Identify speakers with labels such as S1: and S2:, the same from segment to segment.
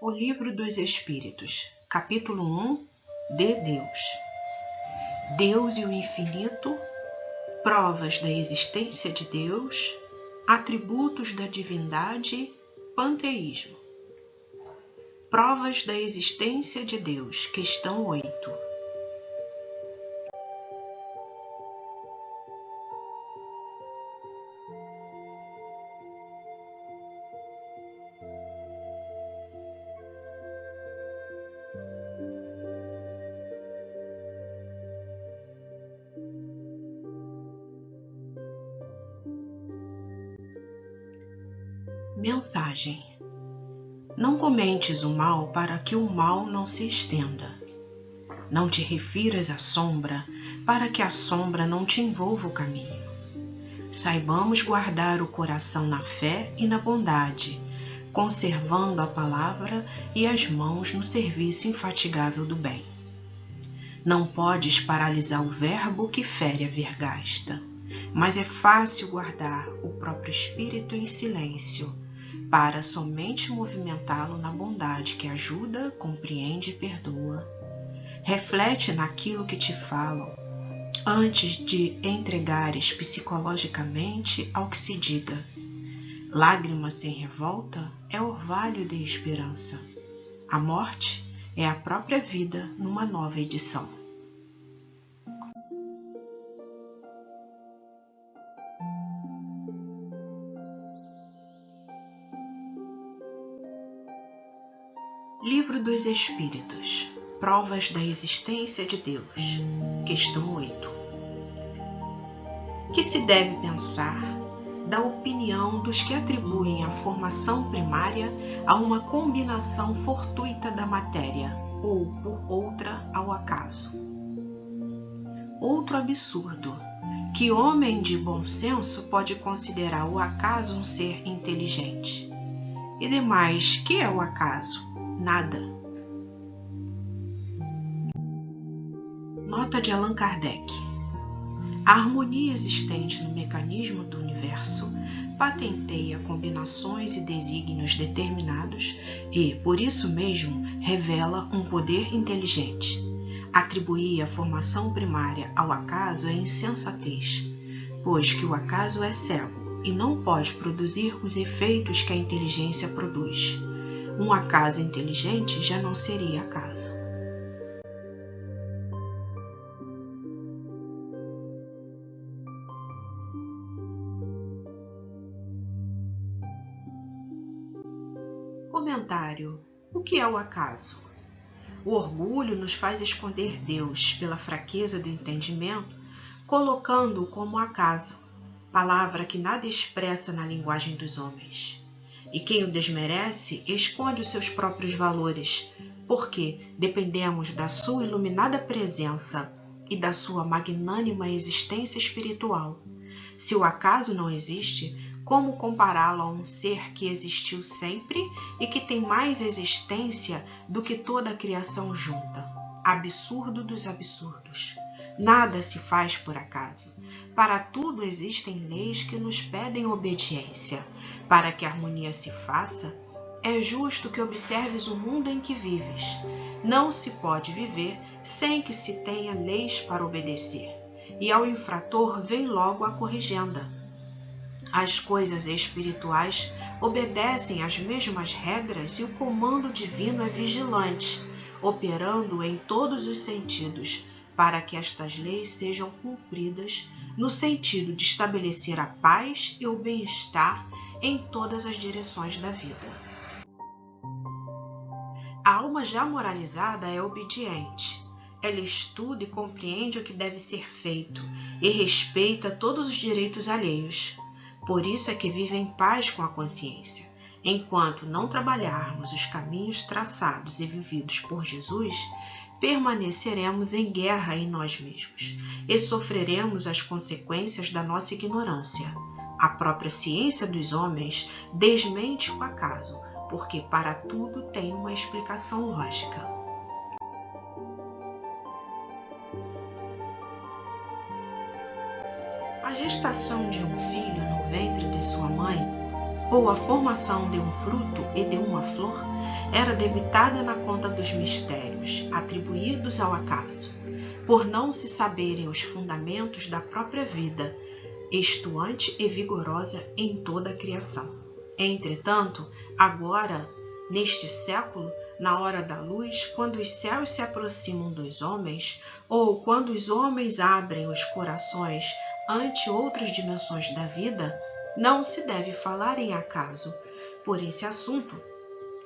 S1: O Livro dos Espíritos, capítulo 1, de Deus. Deus e o infinito, provas da existência de Deus, atributos da divindade, panteísmo. Provas da existência de Deus, questão 8. Mensagem: não comentes o mal para que o mal não se estenda. Não te refiras à sombra para que a sombra não te envolva o caminho. Saibamos guardar o coração na fé e na bondade, conservando a palavra e as mãos no serviço infatigável do bem. Não podes paralisar o verbo que fere a vergasta, mas é fácil guardar o próprio espírito em silêncio, para somente movimentá-lo na bondade que ajuda, compreende e perdoa. Reflete naquilo que te falam, antes de entregares psicologicamente ao que se diga. Lágrima sem revolta é orvalho de esperança. A morte é a própria vida numa nova edição. Livro dos Espíritos, provas da existência de Deus, questão 8. Que se deve pensar da opinião dos que atribuem a formação primária a uma combinação fortuita da matéria ou por outra ao acaso? Outro absurdo: que homem de bom senso pode considerar o acaso um ser inteligente? E demais, que é o acaso? Nada. Nota de Allan Kardec: a harmonia existente no mecanismo do universo patenteia combinações e desígnios determinados e, por isso mesmo, revela um poder inteligente. Atribuir a formação primária ao acaso é insensatez, pois que o acaso é cego e não pode produzir os efeitos que a inteligência produz. Um acaso inteligente já não seria acaso. Comentário: o que é o acaso? O orgulho nos faz esconder Deus pela fraqueza do entendimento, colocando-o como acaso, palavra que nada expressa na linguagem dos homens. E quem o desmerece esconde os seus próprios valores, porque dependemos da sua iluminada presença e da sua magnânima existência espiritual. Se o acaso não existe, como compará-lo a um ser que existiu sempre e que tem mais existência do que toda a criação junta? Absurdo dos absurdos. Nada se faz por acaso. Para tudo existem leis que nos pedem obediência. Para que a harmonia se faça, é justo que observes o mundo em que vives. Não se pode viver sem que se tenha leis para obedecer. E ao infrator vem logo a corrigenda. As coisas espirituais obedecem às mesmas regras e o comando divino é vigilante, operando em todos os sentidos, para que estas leis sejam cumpridas no sentido de estabelecer a paz e o bem-estar em todas as direções da vida. A alma já moralizada é obediente. Ela estuda e compreende o que deve ser feito e respeita todos os direitos alheios. Por isso é que vive em paz com a consciência. Enquanto não trabalharmos os caminhos traçados e vividos por Jesus, permaneceremos em guerra em nós mesmos e sofreremos as consequências da nossa ignorância. A própria ciência dos homens desmente o acaso, porque para tudo tem uma explicação lógica. A gestação de um filho no ventre de sua mãe, ou a formação de um fruto e de uma flor, era debitada na conta dos mistérios atribuídos ao acaso, por não se saberem os fundamentos da própria vida, estuante e vigorosa em toda a criação. Entretanto, agora, neste século, na hora da luz, quando os céus se aproximam dos homens, ou quando os homens abrem os corações ante outras dimensões da vida, não se deve falar em acaso, por esse assunto,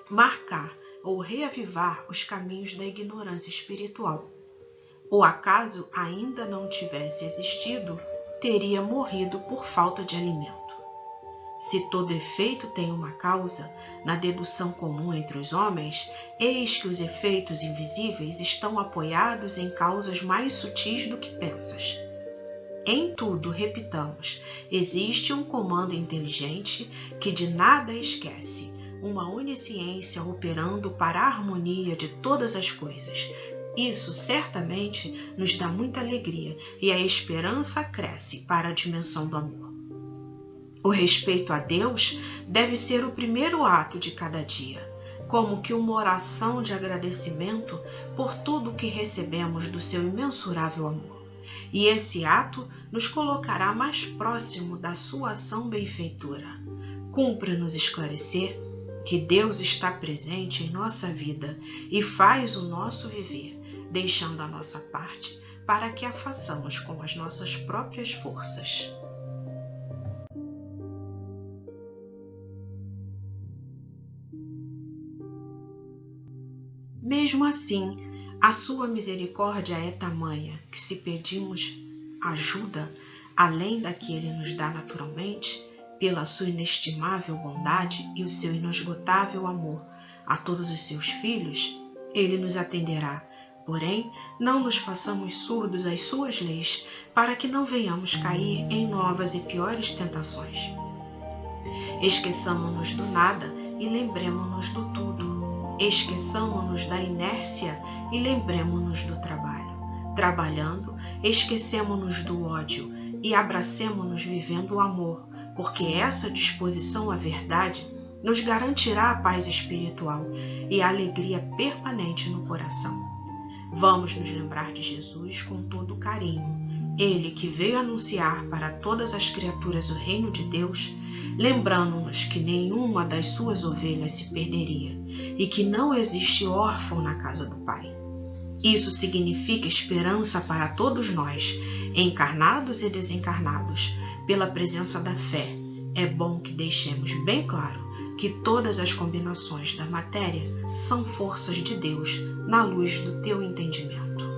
S1: marcar ou reavivar os caminhos da ignorância espiritual. O acaso ainda não tivesse existido, teria morrido por falta de alimento. Se todo efeito tem uma causa, na dedução comum entre os homens, eis que os efeitos invisíveis estão apoiados em causas mais sutis do que pensas. Em tudo, repitamos, existe um comando inteligente que de nada esquece, uma onisciência operando para a harmonia de todas as coisas. Isso certamente nos dá muita alegria e a esperança cresce para a dimensão do amor. O respeito a Deus deve ser o primeiro ato de cada dia, como que uma oração de agradecimento por tudo que recebemos do seu imensurável amor. E esse ato nos colocará mais próximo da sua ação benfeitora. Cumpre-nos esclarecer que Deus está presente em nossa vida e faz o nosso viver, deixando a nossa parte para que a façamos com as nossas próprias forças. Mesmo assim, a sua misericórdia é tamanha que, se pedimos ajuda além da que ele nos dá naturalmente, pela sua inestimável bondade e o seu inesgotável amor a todos os seus filhos, ele nos atenderá. Porém, não nos façamos surdos às suas leis, para que não venhamos cair em novas e piores tentações. Esqueçamo-nos do nada e lembremo-nos do tudo. Esqueçamo-nos da inércia e lembremo-nos do trabalho. Trabalhando, esquecemo-nos do ódio e abracemo-nos vivendo o amor, porque essa disposição à verdade nos garantirá a paz espiritual e a alegria permanente no coração. Vamos nos lembrar de Jesus com todo o carinho. Ele que veio anunciar para todas as criaturas o reino de Deus, lembrando-nos que nenhuma das suas ovelhas se perderia e que não existe órfão na casa do Pai. Isso significa esperança para todos nós, encarnados e desencarnados, pela presença da fé. É bom que deixemos bem claro que todas as combinações da matéria são forças de Deus na luz do teu entendimento.